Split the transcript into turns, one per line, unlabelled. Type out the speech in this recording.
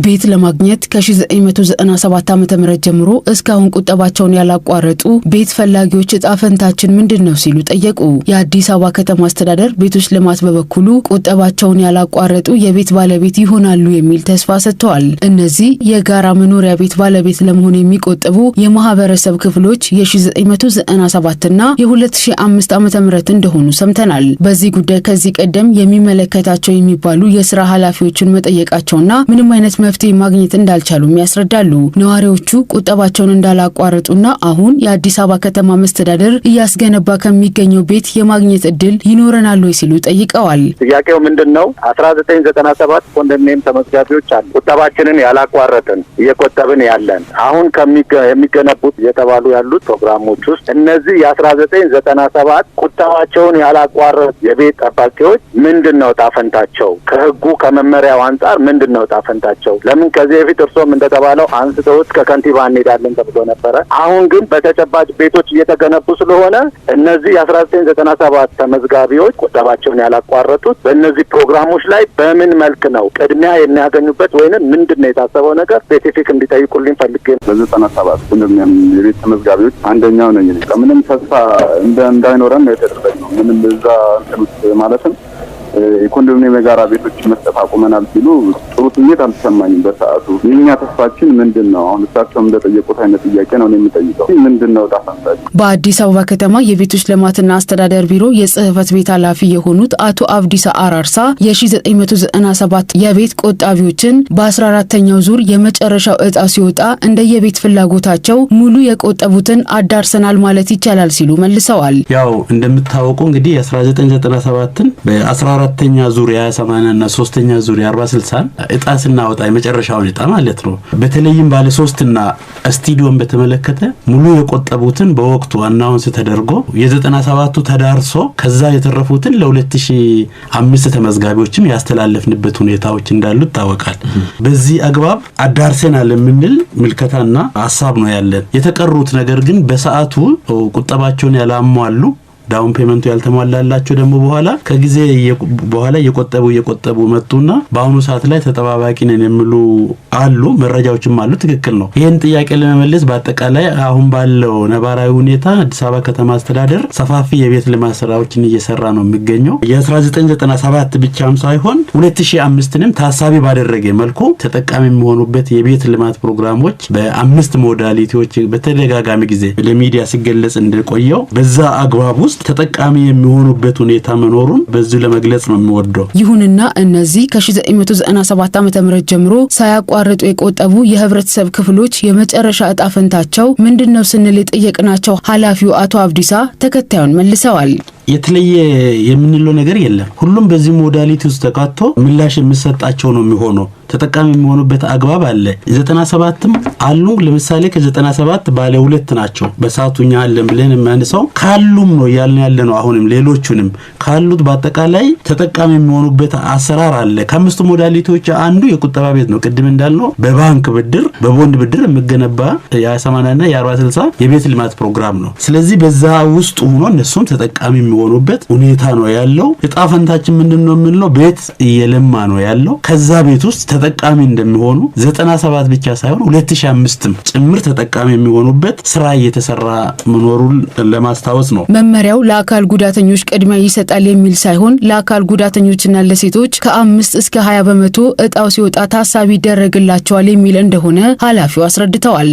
ቤት ለማግኘት ከ1997 ዓ.ም ጀምሮ እስካሁን ቁጠባቸውን ያላቋረጡ ቤት ፈላጊዎች እጣ ፈንታችን ምንድነው ሲሉ ጠየቁ። የአዲስ አበባ ከተማ አስተዳደር ቤቶች ልማት በበኩሉ ቁጠባቸውን ያላቋረጡ የቤት ባለቤት ይሆናሉ የሚል ተስፋ ሰጥተዋል። እነዚህ የጋራ መኖሪያ ቤት ባለቤት ለመሆን የሚቆጠቡ የማህበረሰብ ክፍሎች የ1997 እና የ2005 ዓ.ም እንደሆኑ ሰምተናል። በዚህ ጉዳይ ከዚህ ቀደም የሚመለከታቸው የሚባሉ የሥራ ኃላፊዎችን መጠየቃቸውና ምንም አይነት መፍትሄ ማግኘት እንዳልቻሉም ያስረዳሉ። ነዋሪዎቹ ቁጠባቸውን እንዳላቋረጡና አሁን የአዲስ አበባ ከተማ መስተዳደር እያስገነባ ከሚገኘው ቤት የማግኘት እድል ይኖረናል ወይ ሲሉ ጠይቀዋል።
ጥያቄው ምንድነው? 1997 ኮንዶሚኒየም ተመዝጋቢዎች አሉ። ቁጠባችንን ያላቋረጥን እየቆጠብን ያለን አሁን የሚገነቡት የተባሉ ያሉት ፕሮግራሞች ውስጥ እነዚህ የ1997 ቁጠባቸውን ያላቋረጡ የቤት ጠባቂዎች ምንድነው ጣፈንታቸው? ከህጉ ከመመሪያው አንፃር ምንድነው ጣፈንታቸው? ለምን ከዚህ በፊት እርሶም እንደተባለው አንስተውት ከከንቲባ እንሄዳለን ተብሎ ነበረ። አሁን ግን በተጨባጭ ቤቶች እየተገነቡ ስለሆነ እነዚህ የ1997 ተመዝጋቢዎች ቁጠባቸውን ያላቋረጡት በእነዚህ ፕሮግራሞች ላይ በምን መልክ ነው ቅድሚያ የሚያገኙበት ወይንም ምንድነው የታሰበው ነገር ስፔሲፊክ እንዲጠይቁልኝ ፈልጌ።
በ97 ኮንዶሚኒየም የቤት ተመዝጋቢዎች አንደኛው ነኝ። ለምንም ተስፋ እንዳይኖረን ነው የተደረገው። ምንም እዛ እንትኑት ማለትም የኮንዶሚኒየም የጋራ ቤቶች መስጠት አቁመናል ሲሉ ጥሩ ስሜት አልተሰማኝም በሰዓቱ። የኛ ተስፋችን ምንድነው? አሁን እሳቸውም እንደጠየቁት አይነት ጥያቄ ነው የምጠይቀው። ምንድነው ጣፈንታችን?
በአዲስ አበባ ከተማ የቤቶች ልማትና አስተዳደር ቢሮ የጽህፈት ቤት ኃላፊ የሆኑት አቶ አብዲሳ አራርሳ የ1997 የቤት ቆጣቢዎችን በ14ኛው ዙር የመጨረሻው እጣ ሲወጣ እንደየቤት ፍላጎታቸው ሙሉ የቆጠቡትን አዳርሰናል ማለት ይቻላል ሲሉ መልሰዋል።
ያው እንደምታወቁ እንግዲህ የ1997ን በ14ኛ ዙር የ80 እና 3ኛ ዙር የ40/60 እጣ ስናወጣ የመጨረሻውን እጣ ማለት ነው። በተለይም ባለ 3 እና ስቱዲዮን በተመለከተ ሙሉ የቆጠቡትን በወቅቱ አናውንስ ተደርጎ የ97ቱ ተዳርሶ ከዛ የተረፉትን ለ2005 ተመዝጋቢዎችም ያስተላለፍንበት ሁኔታዎች እንዳሉ ይታወቃል። በዚህ አግባብ አዳርሰናል የምንል ምልከታና ሐሳብ ነው ያለን። የተቀሩት ነገር ግን በሰዓቱ ቁጠባቸውን ያላሟሉ ዳውን ፔመንቱ ያልተሟላላቸው ደግሞ በኋላ ከጊዜ በኋላ እየቆጠቡ መጡና በአሁኑ ሰዓት ላይ ተጠባባቂ ነን የሚሉ አሉ። መረጃዎችም አሉ። ትክክል ነው። ይሄን ጥያቄ ለመመለስ በአጠቃላይ አሁን ባለው ነባራዊ ሁኔታ አዲስ አበባ ከተማ አስተዳደር ሰፋፊ የቤት ልማት ስራዎችን እየሰራ ነው የሚገኘው። የ1997 ብቻም ሳይሆን 2005ንም ታሳቢ ባደረገ መልኩ ተጠቃሚ የሚሆኑበት የቤት ልማት ፕሮግራሞች በ5 ሞዳሊቲዎች በተደጋጋሚ ጊዜ ለሚዲያ ሲገለጽ እንደቆየው በዛ አግባብ ውስጥ ተጠቃሚ የሚሆኑበት ሁኔታ መኖሩን በዚህ ለመግለጽ ነው የሚወደው።
ይሁንና እነዚህ ከ1997 ዓ.ም ጀምሮ ሳያቋርጡ የቆጠቡ የህብረተሰብ ክፍሎች የመጨረሻ እጣ ፈንታቸው ምንድነው ስንል የጠየቅናቸው ኃላፊው አቶ አብዲሳ ተከታዩን መልሰዋል።
የተለየ የምንለው ነገር የለም። ሁሉም በዚህ ሞዳሊቲ ውስጥ ተካቶ ምላሽ የሚሰጣቸው ነው የሚሆነው። ተጠቃሚ የሚሆኑበት አግባብ አለ። 97ም አሉ። ለምሳሌ ከ97 ባለ 2 ናቸው በሳቱኛ አለን ብለን የማንሰው ካሉም ነው ያለ ነው። አሁንም ሌሎቹንም ካሉት በአጠቃላይ ተጠቃሚ የሚሆኑበት አሰራር አለ። ከአምስቱ ሞዳሊቲዎች አንዱ የቁጠባ ቤት ነው። ቅድም እንዳልነው በባንክ ብድር በቦንድ ብድር የሚገነባ የ80 እና የ40/60 የቤት ልማት ፕሮግራም ነው። ስለዚህ በዛ ውስጥ ሆኖ እነሱም ተጠቃሚ የሚሆኑበት ሁኔታ ነው ያለው። እጣ ፈንታችን ምንድነው የምንለው? ቤት እየለማ ነው ያለው። ከዛ ቤት ውስጥ ተጠቃሚ እንደሚሆኑ 97 ብቻ ሳይሆን 2005ም ጭምር ተጠቃሚ የሚሆኑበት ስራ እየተሰራ መኖሩን ለማስታወስ ነው።
መመሪያው ለአካል ጉዳተኞች ቅድሚያ ይሰጣል የሚል ሳይሆን ለአካል ጉዳተኞችና ለሴቶች ከ5 እስከ 20% እጣው ሲወጣ ታሳቢ ይደረግላቸዋል የሚል እንደሆነ ኃላፊው አስረድተዋል።